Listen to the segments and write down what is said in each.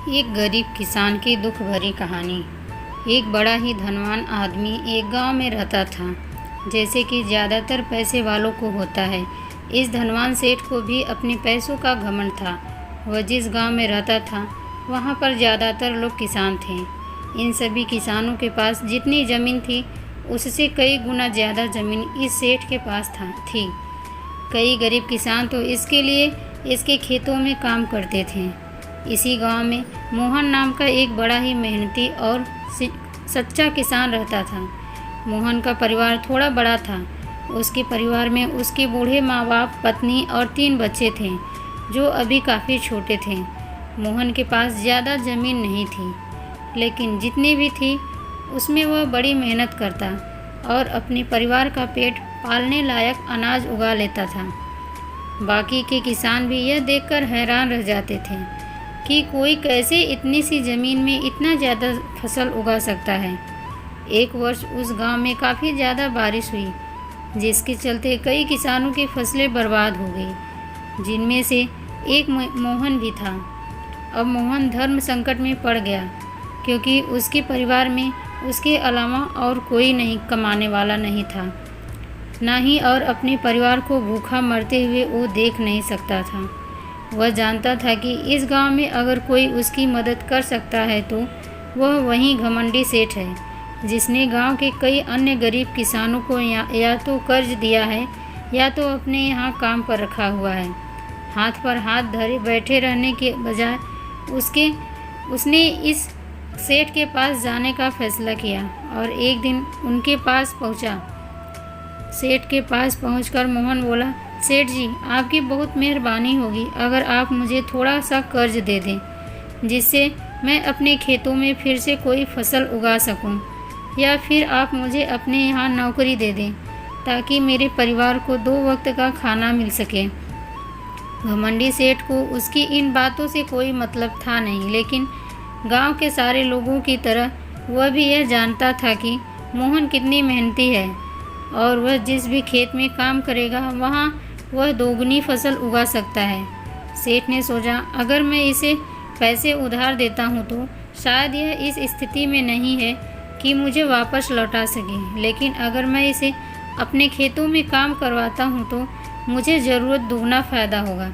एक गरीब किसान की दुख भरी कहानी। एक बड़ा ही धनवान आदमी एक गांव में रहता था, जैसे कि ज़्यादातर पैसे वालों को होता है। इस धनवान सेठ को भी अपने पैसों का घमंड था। वह जिस गांव में रहता था वहां पर ज़्यादातर लोग किसान थे। इन सभी किसानों के पास जितनी ज़मीन थी उससे कई गुना ज़्यादा ज़मीन इस सेठ के पास थी। कई गरीब किसान तो इसके लिए इसके खेतों में काम करते थे। इसी गांव में मोहन नाम का एक बड़ा ही मेहनती और सच्चा किसान रहता था। मोहन का परिवार थोड़ा बड़ा था। उसके परिवार में उसके बूढ़े माँ बाप, पत्नी और 3 बच्चे थे जो अभी काफ़ी छोटे थे। मोहन के पास ज़्यादा ज़मीन नहीं थी, लेकिन जितनी भी थी उसमें वह बड़ी मेहनत करता और अपने परिवार का पेट पालने लायक अनाज उगा लेता था। बाकी के किसान भी यह देखकर हैरान रह जाते थे कि कोई कैसे इतनी सी ज़मीन में इतना ज़्यादा फसल उगा सकता है। एक वर्ष उस गांव में काफ़ी ज़्यादा बारिश हुई, जिसके चलते कई किसानों की फसलें बर्बाद हो गई, जिनमें से एक मोहन भी था। अब मोहन धर्म संकट में पड़ गया, क्योंकि उसके परिवार में उसके अलावा और कोई नहीं कमाने वाला नहीं था, ना ही और अपने परिवार को भूखा मरते हुए वो देख नहीं सकता था। वह जानता था कि इस गांव में अगर कोई उसकी मदद कर सकता है तो वह वही घमंडी सेठ है, जिसने गांव के कई अन्य गरीब किसानों को या तो कर्ज दिया है या तो अपने यहाँ काम पर रखा हुआ है। हाथ पर हाथ धरे बैठे रहने के बजाय उसने इस सेठ के पास जाने का फैसला किया और एक दिन उनके पास पहुँचा। सेठ के पास पहुंचकर मोहन बोला, सेठ जी, आपकी बहुत मेहरबानी होगी अगर आप मुझे थोड़ा सा कर्ज दे दें, जिससे मैं अपने खेतों में फिर से कोई फसल उगा सकूं, या फिर आप मुझे अपने यहाँ नौकरी दे दें ताकि मेरे परिवार को 2 वक्त का खाना मिल सके। घमंडी सेठ को उसकी इन बातों से कोई मतलब था नहीं, लेकिन गांव के सारे लोगों की तरह वह भी यह जानता था कि मोहन कितनी मेहनती है और वह जिस भी खेत में काम करेगा वहाँ वह दोगुनी फसल उगा सकता है। सेठ ने सोचा, अगर मैं इसे पैसे उधार देता हूँ तो शायद यह इस स्थिति में नहीं है कि मुझे वापस लौटा सके, लेकिन अगर मैं इसे अपने खेतों में काम करवाता हूँ तो मुझे ज़रूरत दुगना फ़ायदा होगा।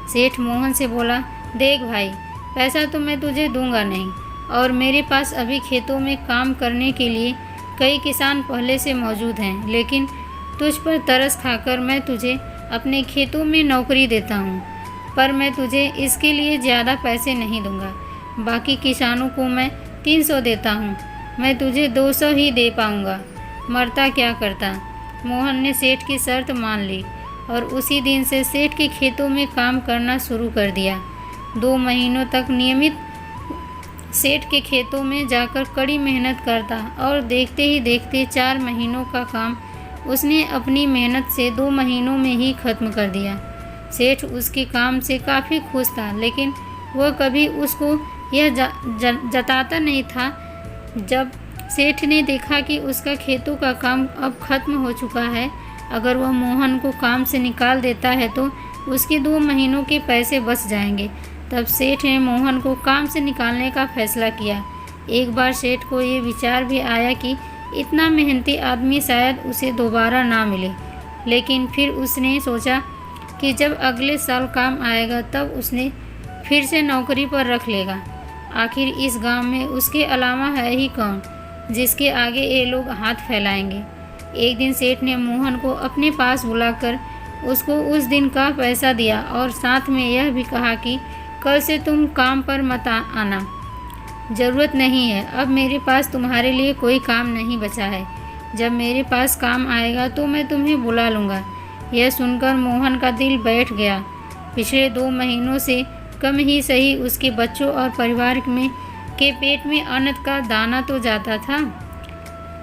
सेठ मोहन से बोला, देख भाई, पैसा तो मैं तुझे दूंगा नहीं, और मेरे पास अभी खेतों में काम करने के लिए कई किसान पहले से मौजूद हैं, लेकिन तुझ पर तरस खाकर मैं तुझे अपने खेतों में नौकरी देता हूँ, पर मैं तुझे इसके लिए ज़्यादा पैसे नहीं दूंगा। बाकी किसानों को मैं 300 देता हूँ, मैं तुझे 200 ही दे पाऊँगा। मरता क्या करता। मोहन ने सेठ की शर्त मान ली और उसी दिन से सेठ के खेतों में काम करना शुरू कर दिया। 2 महीनों तक नियमित सेठ के खेतों में जाकर कड़ी मेहनत करता और देखते ही देखते 4 महीनों का काम उसने अपनी मेहनत से 2 महीनों में ही ख़त्म कर दिया। सेठ उसके काम से काफ़ी खुश था, लेकिन वह कभी उसको यह जताता नहीं था। जब सेठ ने देखा कि उसका खेतों का काम अब ख़त्म हो चुका है, अगर वह मोहन को काम से निकाल देता है तो उसके 2 महीनों के पैसे बच जाएंगे। तब सेठ ने मोहन को काम से निकालने का फैसला किया। एक बार सेठ को ये विचार भी आया कि इतना मेहनती आदमी शायद उसे दोबारा ना मिले, लेकिन फिर उसने सोचा कि जब अगले साल काम आएगा तब उसने फिर से नौकरी पर रख लेगा। आखिर इस गांव में उसके अलावा है ही कौन जिसके आगे ये लोग हाथ फैलाएंगे। एक दिन सेठ ने मोहन को अपने पास बुलाकर उसको उस दिन का पैसा दिया और साथ में यह भी कहा कि कल से तुम काम पर मत आना, ज़रूरत नहीं है, अब मेरे पास तुम्हारे लिए कोई काम नहीं बचा है। जब मेरे पास काम आएगा तो मैं तुम्हें बुला लूँगा। यह सुनकर मोहन का दिल बैठ गया। पिछले 2 महीनों से कम ही सही उसके बच्चों और परिवार में के पेट में अन्न का दाना तो जाता था,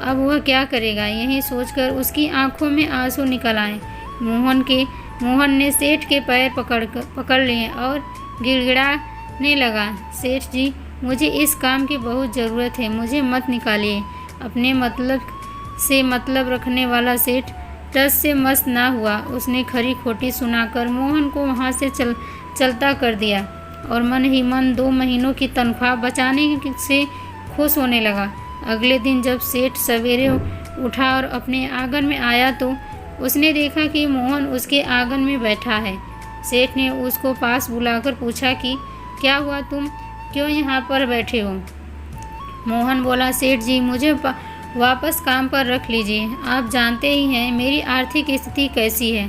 अब वह क्या करेगा, यही सोचकर उसकी आंखों में आंसू निकल आए। मोहन ने सेठ के पैर पकड़ लिए और गिड़गिड़ाने लगा, सेठ जी, मुझे इस काम की बहुत ज़रूरत है, मुझे मत निकालिए। अपने मतलब से मतलब रखने वाला सेठ टस से मस ना हुआ। उसने खरी खोटी सुनाकर मोहन को वहाँ से चलता कर दिया। और मन ही मन 2 महीनों की तनख्वाह बचाने से खुश होने लगा। अगले दिन जब सेठ सवेरे उठा और अपने आंगन में आया तो उसने देखा कि मोहन उसके आंगन में बैठा है। सेठ ने उसको पास बुलाकर पूछा कि क्या हुआ, तुम क्यों यहाँ पर बैठे हो? मोहन बोला, सेठ जी मुझे वापस काम पर रख लीजिए। आप जानते ही हैं मेरी आर्थिक स्थिति कैसी है,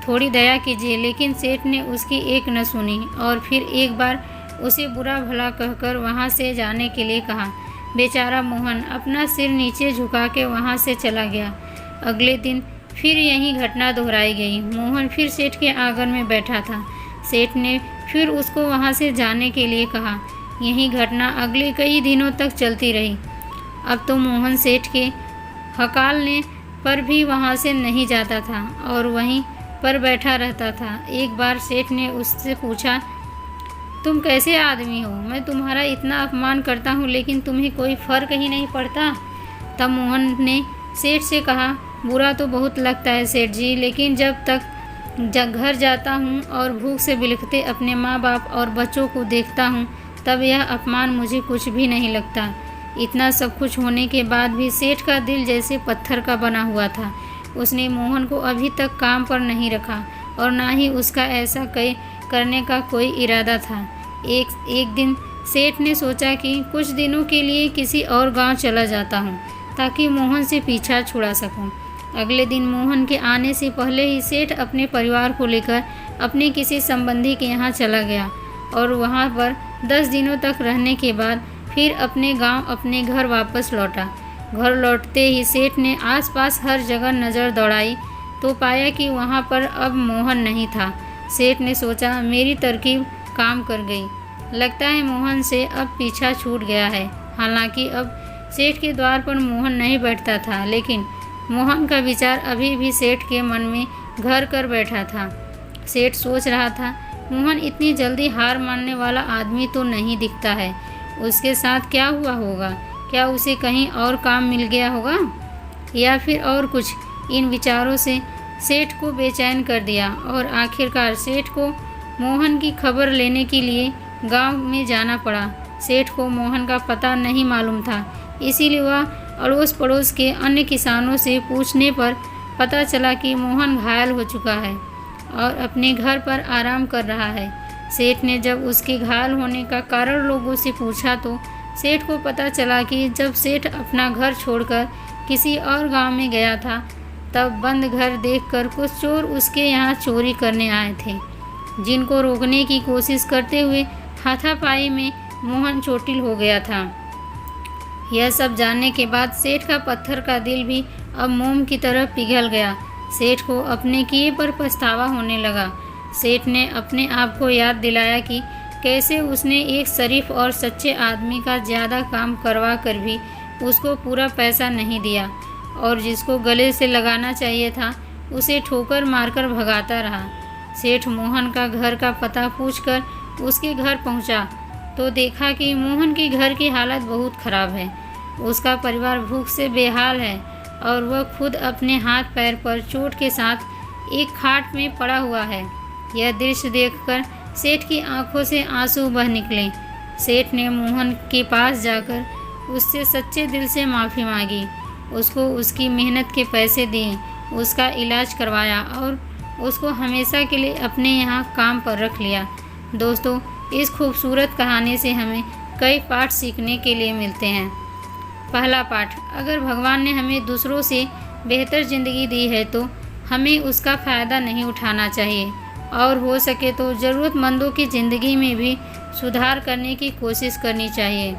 थोड़ी दया कीजिए। लेकिन सेठ ने उसकी एक न सुनी और फिर एक बार उसे बुरा भला कहकर वहाँ से जाने के लिए कहा। बेचारा मोहन अपना सिर नीचे झुका के वहाँ से चला गया। अगले दिन फिर यही घटना दोहराई गई। मोहन फिर सेठ के आंगन में बैठा था। सेठ ने फिर उसको वहाँ से जाने के लिए कहा। यही घटना अगले कई दिनों तक चलती रही। अब तो मोहन सेठ के हकालने पर भी वहाँ से नहीं जाता था और वहीं पर बैठा रहता था। एक बार सेठ ने उससे पूछा, तुम कैसे आदमी हो? मैं तुम्हारा इतना अपमान करता हूँ लेकिन तुम्हें कोई फ़र्क ही नहीं पड़ता। तब मोहन ने सेठ से कहा, बुरा तो बहुत लगता है सेठ जी, लेकिन जब घर जाता हूँ और भूख से बिलखते अपने माँ बाप और बच्चों को देखता हूँ तब यह अपमान मुझे कुछ भी नहीं लगता। इतना सब कुछ होने के बाद भी सेठ का दिल जैसे पत्थर का बना हुआ था। उसने मोहन को अभी तक काम पर नहीं रखा और ना ही उसका ऐसा करने का कोई इरादा था। एक दिन सेठ ने सोचा कि कुछ दिनों के लिए किसी और गांव चला जाता हूं ताकि मोहन से पीछा छुड़ा सकूं। अगले दिन मोहन के आने से पहले ही सेठ अपने परिवार को लेकर अपने किसी संबंधी के यहाँ चला गया और वहाँ पर 10 दिनों तक रहने के बाद फिर अपने गांव अपने घर वापस लौटा। घर लौटते ही सेठ ने आसपास हर जगह नज़र दौड़ाई तो पाया कि वहाँ पर अब मोहन नहीं था। सेठ ने सोचा, मेरी तरकीब काम कर गई। लगता है मोहन से अब पीछा छूट गया है। हालांकि अब सेठ के द्वार पर मोहन नहीं बैठता था, लेकिन मोहन का विचार अभी भी सेठ के मन में घर कर बैठा था। सेठ सोच रहा था, मोहन इतनी जल्दी हार मानने वाला आदमी तो नहीं दिखता है। उसके साथ क्या हुआ होगा? क्या उसे कहीं और काम मिल गया होगा या फिर और कुछ? इन विचारों से सेठ को बेचैन कर दिया और आखिरकार सेठ को मोहन की खबर लेने के लिए गांव में जाना पड़ा। सेठ को मोहन का पता नहीं मालूम था, इसीलिए वह अड़ोस पड़ोस के अन्य किसानों से पूछने पर पता चला कि मोहन घायल हो चुका है और अपने घर पर आराम कर रहा है। सेठ ने जब उसके घायल होने का कारण लोगों से पूछा तो सेठ को पता चला कि जब सेठ अपना घर छोड़कर किसी और गांव में गया था तब बंद घर देखकर कुछ चोर उसके यहाँ चोरी करने आए थे, जिनको रोकने की कोशिश करते हुए हाथापाई में मोहन चोटिल हो गया था। यह सब जानने के बाद सेठ का पत्थर का दिल भी अब मोम की तरह पिघल गया। सेठ को अपने किए पर पछतावा होने लगा। सेठ ने अपने आप को याद दिलाया कि कैसे उसने एक शरीफ और सच्चे आदमी का ज़्यादा काम करवा कर भी उसको पूरा पैसा नहीं दिया और जिसको गले से लगाना चाहिए था उसे ठोकर मारकर भगाता रहा। सेठ मोहन का घर का पता पूछकर उसके घर पहुंचा तो देखा कि मोहन के घर की हालत बहुत ख़राब है। उसका परिवार भूख से बेहाल है और वह खुद अपने हाथ पैर पर चोट के साथ एक खाट में पड़ा हुआ है। यह दृश्य देखकर सेठ की आंखों से आंसू बह निकले। सेठ ने मोहन के पास जाकर उससे सच्चे दिल से माफ़ी मांगी, उसको उसकी मेहनत के पैसे दिए, उसका इलाज करवाया और उसको हमेशा के लिए अपने यहाँ काम पर रख लिया। दोस्तों, इस खूबसूरत कहानी से हमें कई पाठ सीखने के लिए मिलते हैं। पहला पाठ, अगर भगवान ने हमें दूसरों से बेहतर ज़िंदगी दी है तो हमें उसका फ़ायदा नहीं उठाना चाहिए और हो सके तो ज़रूरतमंदों की ज़िंदगी में भी सुधार करने की कोशिश करनी चाहिए।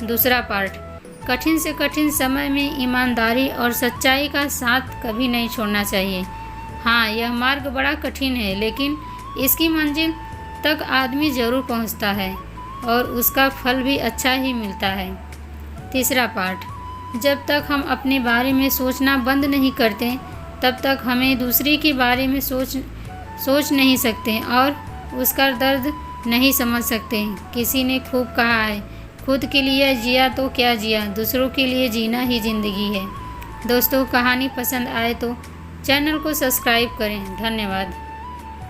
दूसरा पाठ, कठिन से कठिन समय में ईमानदारी और सच्चाई का साथ कभी नहीं छोड़ना चाहिए। हाँ, यह मार्ग बड़ा कठिन है लेकिन इसकी मंजिल तक आदमी ज़रूर पहुंचता है और उसका फल भी अच्छा ही मिलता है। तीसरा पाठ, जब तक हम अपने बारे में सोचना बंद नहीं करते तब तक हमें दूसरे के बारे में सोच नहीं सकते और उसका दर्द नहीं समझ सकते। किसी ने खूब कहा है, खुद के लिए जिया तो क्या जिया, दूसरों के लिए जीना ही ज़िंदगी है। दोस्तों, कहानी पसंद आए तो चैनल को सब्सक्राइब करें। धन्यवाद।